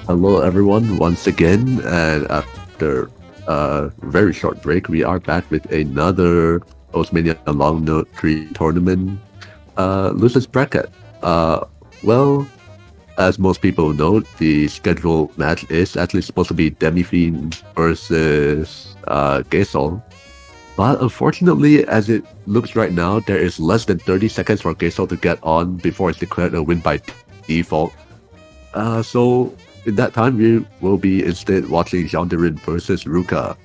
Hello, everyone, once again. And after a very short break, we are back with another Mania Long Note 3 tournament losers bracket. Uh, well, as most people know, the scheduled match is actually supposed to be Demi-Fiend versus Gasol. But unfortunately, as it looks right now, there is less than 30 seconds for Gasol to get on before it's declared a win by default. So in that time, we will be instead watching Jeanne Da Rin versus Ruka.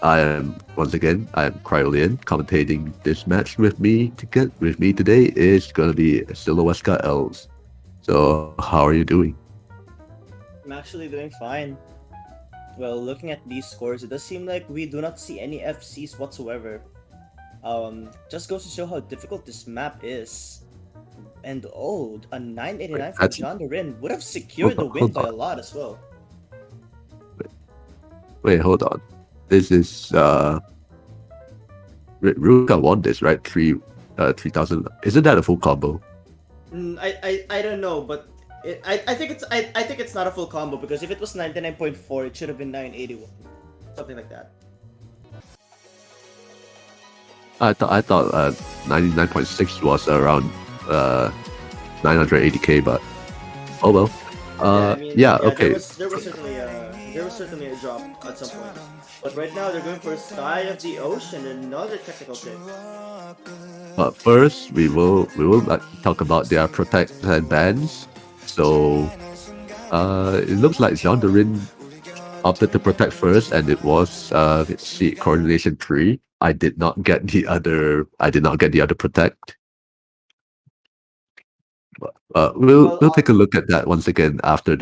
I am once again I am Cryolian commentating this match with me. To get with me today is gonna be Siloweska Els. So how are you doing? I'm actually doing fine. Well, looking at these scores, it does seem like we do not see any FCs whatsoever. Just goes to show how difficult this map is. And oh, a Wait, 989 from that's Jeanne Da Rin would have secured hold the on, win hold by on, a lot as well. wait, hold on. This is Ruka won this right? 3,000. Isn't that a full combo? I don't know, but I think it's not a full combo because if it was 99.4, it should have been 981, something like that. I thought 99.6 was around uh 980k, but oh well. Yeah, I mean, Yeah, yeah, okay. there was certainly a drop at some point, but right now they're going for Sky of the Ocean, another technical pick. But first, we will talk about their protect bans. So it looks like Jean De Rin opted to protect first, and it was let's see, coordination 3. I did not get the other protect. But, we'll Well, we'll take a look at that once again after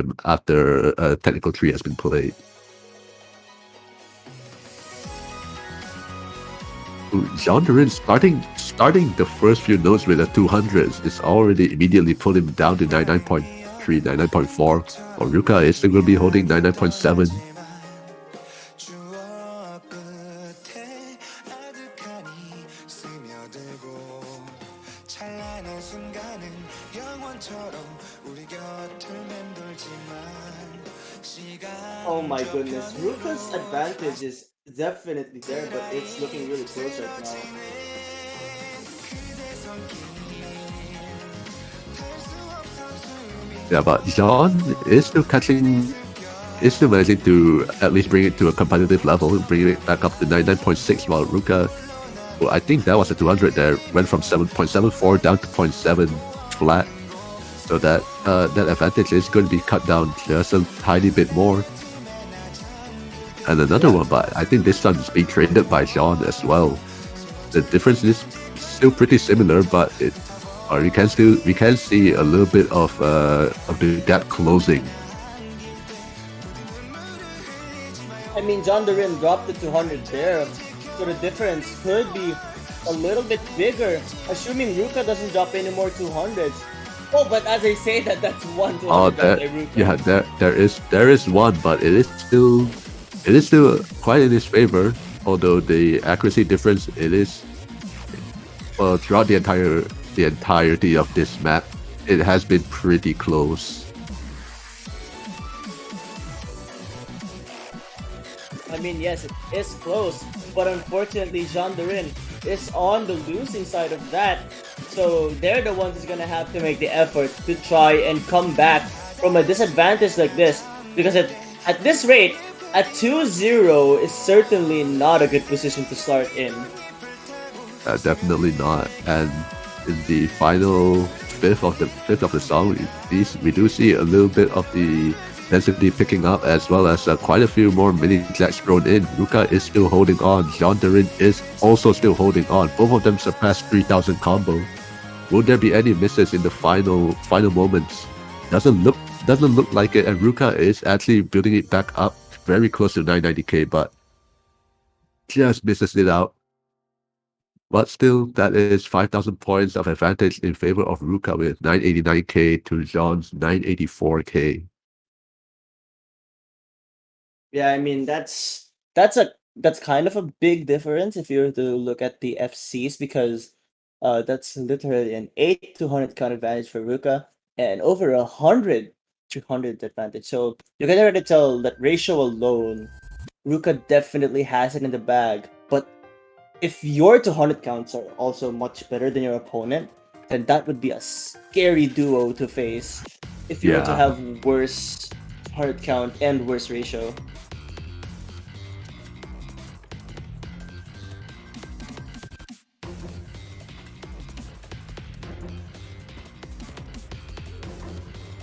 technical tree has been played. Jean De Rin starting the first few notes with a 200s is already immediately put him down to 99.3, 99.4. Or Ruka is still going to be holding 99.7. oh my goodness, Ruka's advantage is definitely there, but it's looking really close right now. Yeah, but Jean is still catching, is still managing to at least bring it to a competitive level, bringing it back up to 99.6, while Ruka, well, I think that was a 200 there, went from 7.74 down to zero point 0.7 flat. So that advantage is going to be cut down just a tiny bit more. And another Yeah, one, but I think this one is being traded by Sean as well. The difference is still pretty similar, but it or we can see a little bit of the gap closing. I mean, John Durin dropped the 200 there, so the difference could be a little bit bigger, assuming Ruka doesn't drop any more 200s. Oh, but as I say that, that's one Oh, 200 dropped there, by Ruka. yeah, there is one, but it is still quite in his favor. Although the accuracy difference, it is well throughout the entirety of this map, it has been pretty close. I mean, yes, it is close, but unfortunately, Jean Durin is on the losing side of that. So they're the ones who's gonna have to make the effort to try and come back from a disadvantage like this. Because at this rate, a 2-0 is certainly not a good position to start in. Definitely not. And in the final fifth of the song, we do see a little bit of the density picking up, as well as quite a few more mini jacks thrown in. Ruka is still holding on. Jean Derin is also still holding on. Both of them surpassed 3,000 combo. Will there be any misses in the final moments? Doesn't look like it. And Ruka is actually building it back up very close to 990k, but just misses it out. But still, that is 5,000 points of advantage in favor of Ruka with 989k to John's 984k. Yeah, I mean that's kind of a big difference if you were to look at the FCs because that's literally an 8 200 count advantage for Ruka and over 100 200 advantage. So you can already tell that ratio alone, Ruka definitely has it in the bag. But if your 200 counts are also much better than your opponent, then that would be a scary duo to face if you were to Yeah. have worse 200 count and worse ratio.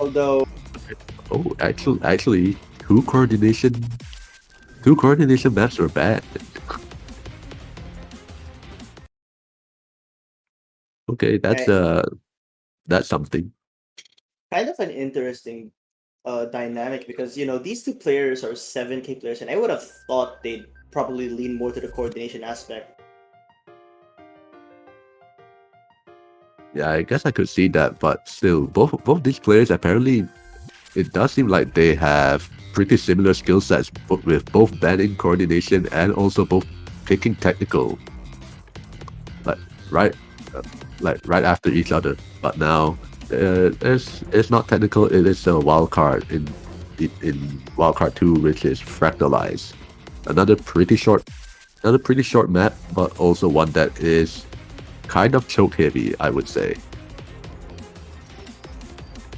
Although, Oh, actually, two coordination maps are bad. Okay, eh, that's something. kind of an interesting dynamic because these two players are 7K players, and I would have thought they'd probably lean more to the coordination aspect. Yeah, I guess I could see that, but still, both these players apparently it does seem like they have pretty similar skill sets, with both banning coordination and also both picking technical, like right, uh, like right after each other. But now, it's not technical. It is a wild card in wild card 2, which is fractalized. Another pretty short, another pretty short map, but also one that is kind of choke heavy, I would say.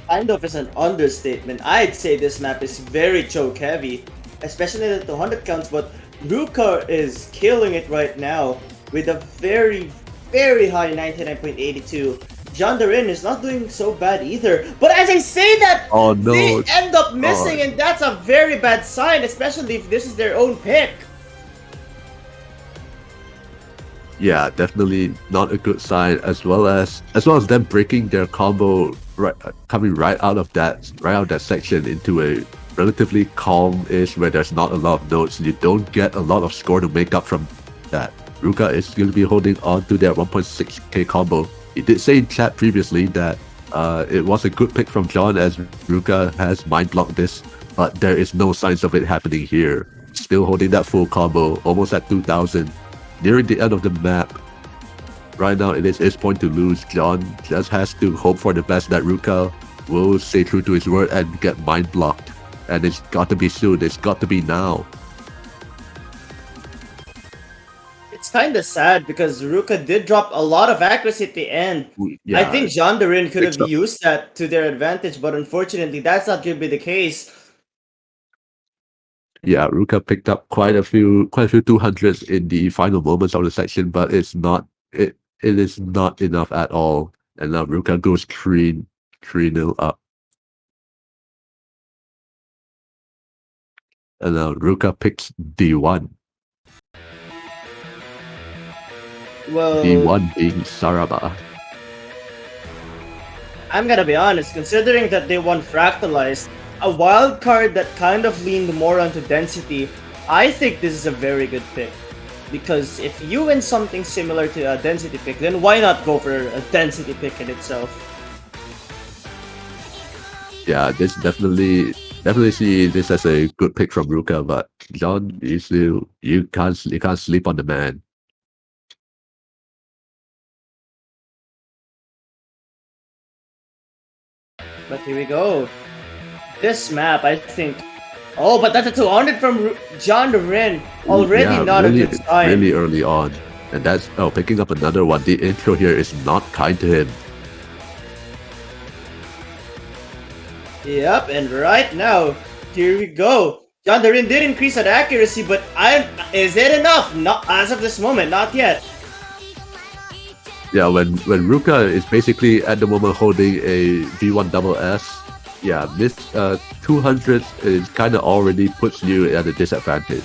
Kind of is an understatement. I'd say this map is very choke heavy, especially the 200 counts, but Ruka is killing it right now with a very, very high 99.82. Jeanne Da Rin is not doing so bad either. But as I say that, Oh they no! end up Oh, missing, and that's a very bad sign, especially if this is their own pick. yeah, definitely not a good sign. As well as them breaking their combo, right, coming right out of that section into a relatively calm-ish where there's not a lot of notes. You don't get a lot of score to make up from that. Ruka is going to be holding on to their 1.6k combo. He did say in chat previously that it was a good pick from John, as Ruka has mind blocked this, but there is no signs of it happening here. Still holding that full combo, almost at 2000. Nearing the end of the map. Right now, it is his point to lose. John just has to hope for the best that Ruka will stay true to his word and get mind blocked. And it's got to be soon. It's got to be now. It's kind of sad because Ruka did drop a lot of accuracy at the end. I Yeah, think Jeanne Da Rin could have fixed up. used that to their advantage, but unfortunately, that's not going to be the case. Yeah, Ruka picked up quite a few 200s in the final moments of the section, but it is not enough at all. And now Ruka goes 3-0 up. And now Ruka picks D1. Well, D1 being Saraba. I'm gonna be honest, considering that they won Fractalized, a wild card that kind of leaned more onto density, I think this is a very good pick. Because if you win something similar to a density pick, then why not go for a density pick in itself? Yeah, this definitely see this as a good pick from Ruka, but John, you can't sleep on the man. But here we go. This map, I think. Oh, but that's a 200 from Jeanne Da Rin. Already Yeah, not a good sign. really early on, and that's picking up another one. The intro here is not kind to him. Yep, and right now, here we go. Jeanne Da Rin did increase that accuracy, but is it enough? Not as of this moment, not yet. Yeah, when Ruka is basically at the moment holding a V1 double S, yeah, this 200 is kind of already puts you at a disadvantage.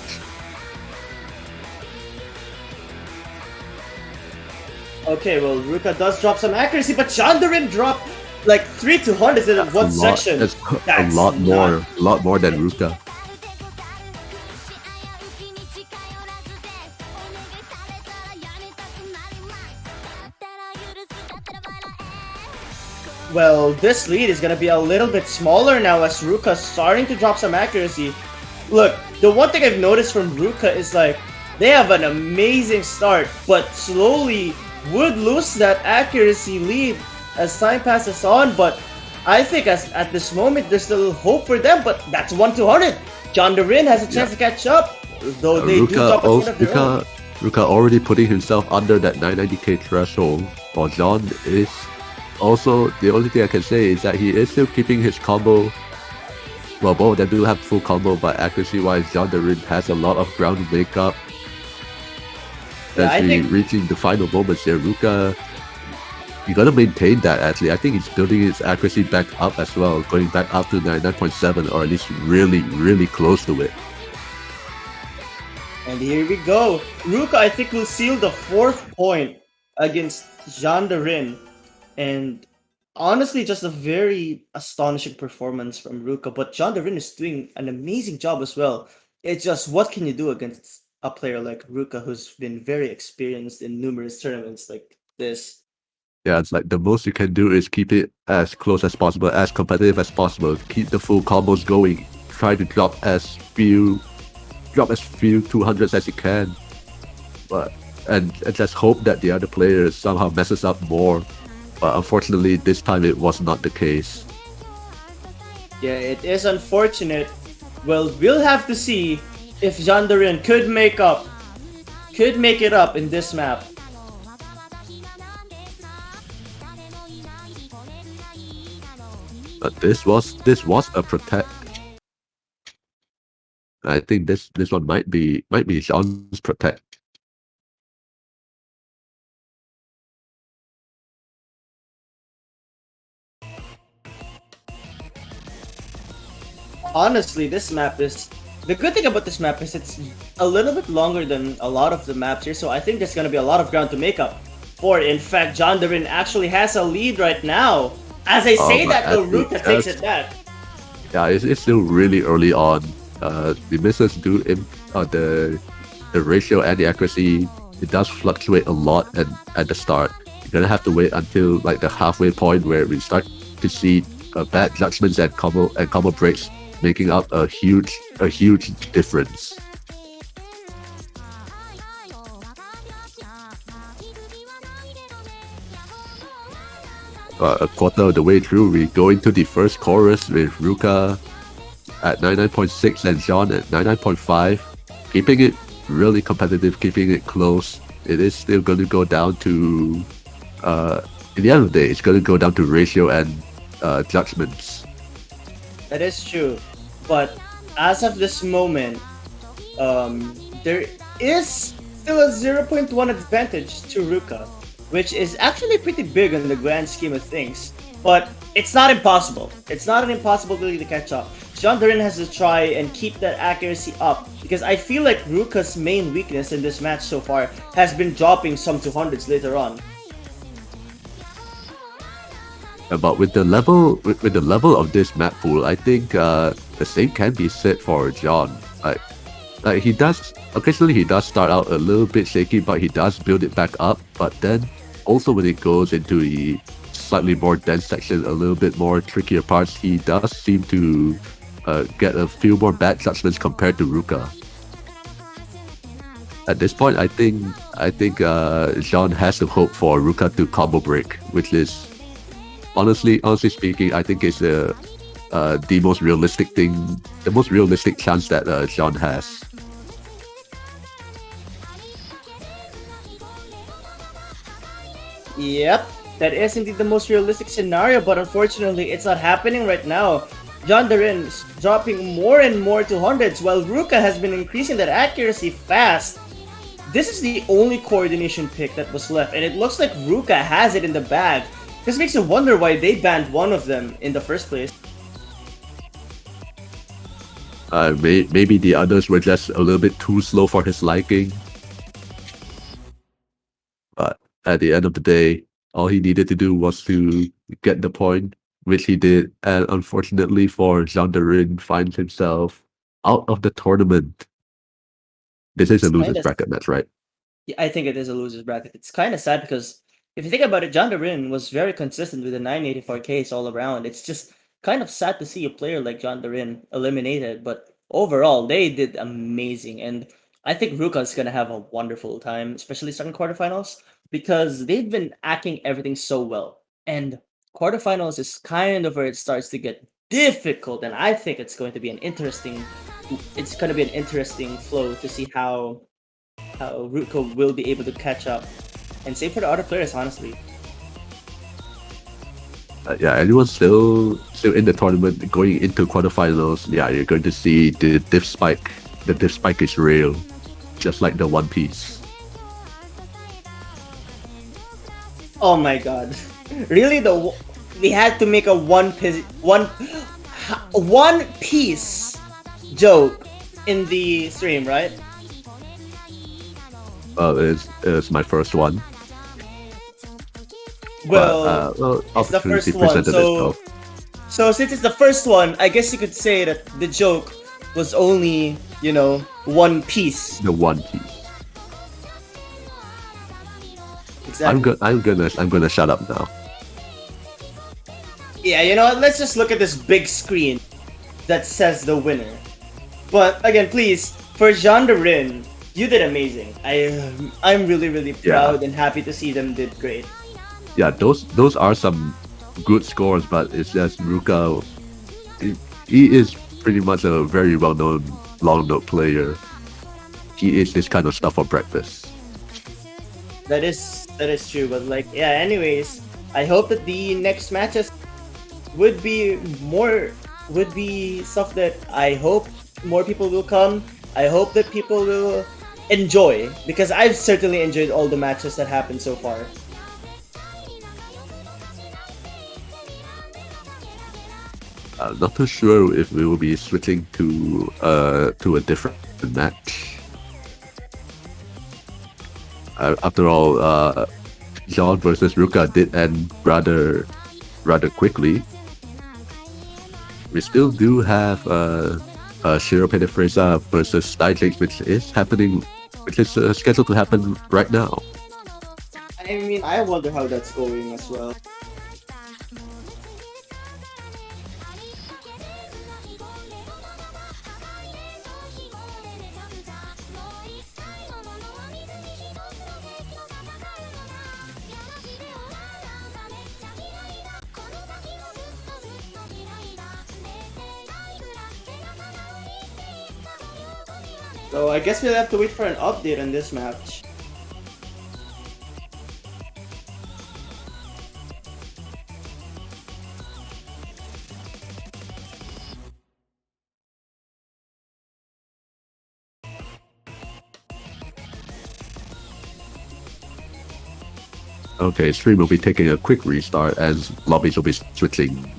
Okay, well, Ruka does drop some accuracy, but Jeanne Da Rin dropped like 3 200s in one section. That's That's a not... lot more than Ruka. Well, this lead is gonna be a little bit smaller now as Ruka's starting to drop some accuracy. Look, the one thing I've noticed from Ruka is like, they have an amazing start, but slowly would lose that accuracy lead as time passes on, but I think as at this moment there's still hope for them, but that's 1/200. Jeanne Da Rin has a Yeah, chance to catch up, though they do drop a short of their own. Ruka already putting himself under that 990k threshold. While John is also the only thing I can say is that he is still keeping his combo. Well, both of them do have full combo, but accuracy wise, Jeanne Da Rin has a lot of ground to make up. Yeah, As I we think reaching the final moments here, Ruka, you gotta maintain that actually. I think he's building his accuracy back up as well, going back up to 99.7 or at least really, really close to it. And here we go. Ruka, I think, will seal the fourth point against Jeanne Da Rin. And honestly, just a very astonishing performance from Ruka. But Jeanne Da Rin is doing an amazing job as well. It's just what can you do against a player like Ruka who's been very experienced in numerous tournaments like this? Yeah, it's like the most you can do is keep it as close as possible, as competitive as possible. Keep the full combos going. Try to drop as few 200s as you can. But and just hope that the other player somehow messes up more. But unfortunately, this time it was not the case. Yeah, it is unfortunate. Well, we'll have to see if Jeanne Da Rin could make it up in this map. But this was a protect. I think this one might be Sean's protect. Honestly, this map is the good thing about this map is it's a little bit longer than a lot of the maps here, so I think there's gonna be a lot of ground to make up for. In fact, Jeanne Da Rin actually has a lead right now. As I say But that, though, Ruka takes it back. yeah, it's still really early on. The misses do the ratio and the accuracy. It does fluctuate a lot at the start. You're gonna have to wait until like the halfway point where we start to see bad judgments and combo breaks making up a huge difference. A quarter of the way through, we go into the first chorus with Ruka at 99.6 and Jean at 99.5, keeping it really competitive, keeping it close. It is still going to go down to, in the end of the day, it's going to go down to ratio and judgments. That is true, but as of this moment, there is still a zero point 0.1 advantage to Ruka, which is actually pretty big in the grand scheme of things. But it's not impossible. It's not an impossibility to catch up. Jeanne Da Rin has to try and keep that accuracy up because I feel like Ruka's main weakness in this match so far has been dropping some 200s later on. But with the level of this map pool, I think the same can be said for John. Like he does occasionally he does start out a little bit shaky, but he does build it back up. But then also when it goes into the slightly more dense section, a little bit more trickier parts, he does seem to get a few more bad judgments compared to Ruka. At this point, I think Jean has to hope for Ruka to combo break, which is honestly speaking, I think is the most realistic thing, the most realistic chance that Jean has. Yep, that is indeed the most realistic scenario, but unfortunately, it's not happening right now. Jeanne Da Rin is dropping more and more to hundreds, while Ruka has been increasing that accuracy fast. This is the only coordination pick that was left, and it looks like Ruka has it in the bag. This makes you wonder why they banned one of them in the first place. Maybe the others were just a little bit too slow for his liking. But at the end of the day, all he needed to do was to get the point, which he did. And unfortunately for Jean Da Rin, finds himself out of the tournament. This is a It's loser's kind of, bracket match, right? yeah, I think it is a loser's bracket. It's kind of sad because if you think about it, Jeanne Da Rin was very consistent with the 984Ks all around. It's just kind of sad to see a player like Jeanne Da Rin eliminated, but overall, they did amazing. And I think Ruka is going to have a wonderful time, especially starting quarterfinals, because they've been acting everything so well. And quarterfinals is kind of where it starts to get difficult, and I think it's going to be an interesting. It's going to be an interesting flow to see how Ruka will be able to catch up, and same for the other players, honestly. Yeah, anyone's still in the tournament going into quarterfinals. Yeah, you're going to see the diff spike. The diff spike is real, just like the One Piece. Oh my god! Really, we had to make a one piece joke in the stream, right? It's my first one. Well, well, it's the opportunity first one, presented itself. so since it's the first one, I guess you could say that the joke was only, one piece. The One Piece. Exactly. I'm gonna shut up now. Yeah, you know what? Let's just look at this big screen that says the winner. But again, please, for Jeanne Da Rin, you did amazing. I'm really really proud and happy to see them did great. Yeah, those are some good scores, but it's just Ruka. He is pretty much a very well-known long note player. He eats this kind of stuff for breakfast. That is true, but like, yeah. Anyways, I hope that the next matches would be stuff that I hope more people will come. I hope that people will enjoy, because I've certainly enjoyed all the matches that happened so far. Not too sure if we will be switching to a different match. After all, Jeanne versus Ruka did end rather quickly. We still do have Shiro Penefreza versus Stylix, which is scheduled to happen right now. I mean, I wonder how that's going as well. So I guess we'll have to wait for an update on this match. Okay, stream will be taking a quick restart and lobbies will be switching